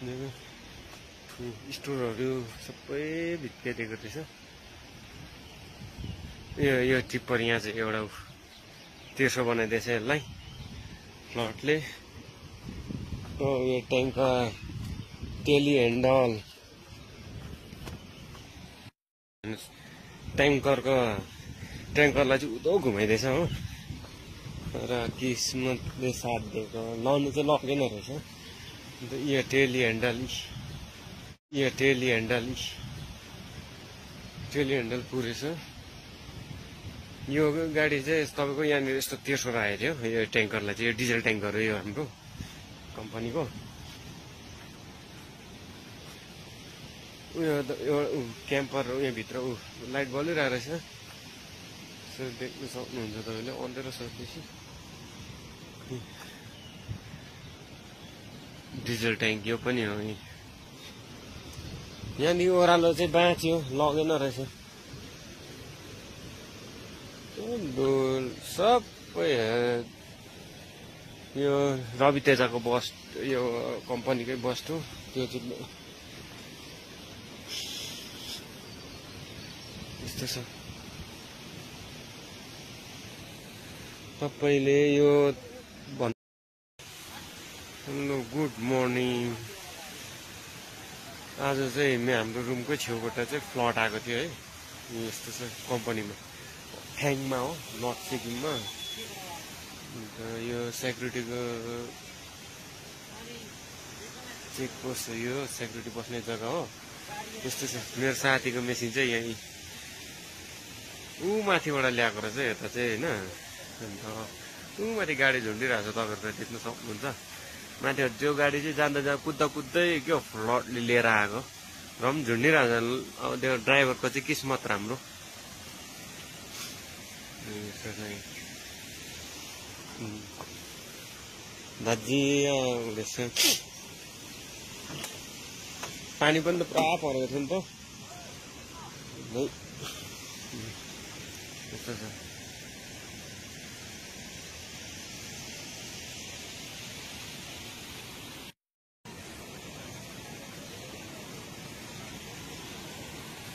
स्टोरहरू सबै भित्रिएको रहेछ। यो टिप्पर यहाँ चाहिँ एउटा तेर्सो बनाइदिएछ यसलाई प्लटले। यो ट्याङ्कर टेली ह्यान्डल ट्याङ्करलाई चाहिँ उदो घुमाइदिएछ हो। र किस्मतले साथ दिएको लाउनु चाहिँ लगेन रहेछ। अन्त यो टेली ह्यान्डल पुरेछ। यो गाडी चाहिँ तपाईँको यहाँनिर यस्तो तेर्सो राखेको थियो। यो ट्याङ्करलाई चाहिँ यो डिजल ट्याङ्कर हो यो हाम्रो कम्पनीको। यो क्याम्पर यहाँभित्र लाइट बलिरहेको रहेछ। यसो देख्नु सक्नुहुन्छ तपाईँले अन्धेरो छ बेसी। डिजल ट्याङ्क यो पनि हो। यहाँनिर ओह्रालो चाहिँ बाँच्यो लगेन रहेछ। सबै यो रवि तेजाको बस यो कम्पनीकै बस हो। त्यो चाहिँ यस्तो छ। तपाईँले यो हेलो गुड मर्निङ। आज चाहिँ हाम्रो रुमकै छेउबाट चाहिँ फ्लड आएको थियो है। यस्तो छ कम्पनीमा फ्याङमा हो नर्थ सिक्किममा। अन्त यो सेक्युरिटीको चेक पोस्ट हो। यो सेक्युरिटी बस्ने जग्गा हो। यस्तो छ। मेरो साथीको मेसिन चाहिँ यहीँ माथिबाट ल्याएको रहेछ यता चाहिँ होइन। अन्त माथि गाडी झुन्डिरहेको छ तपाईँहरूले देख्न सक्नुहुन्छ। माथि त्यो गाडी चाहिँ जाँदा कुद्दै क्या फ्लडले लिएर आएको र पनि झुन्डिरहेको छ। अब त्यो ड्राइभरको चाहिँ किस्मत राम्रो। दाजी हुँदैछ। पानी पनि त पुरा परेको थियो नि त। यस्तो छ।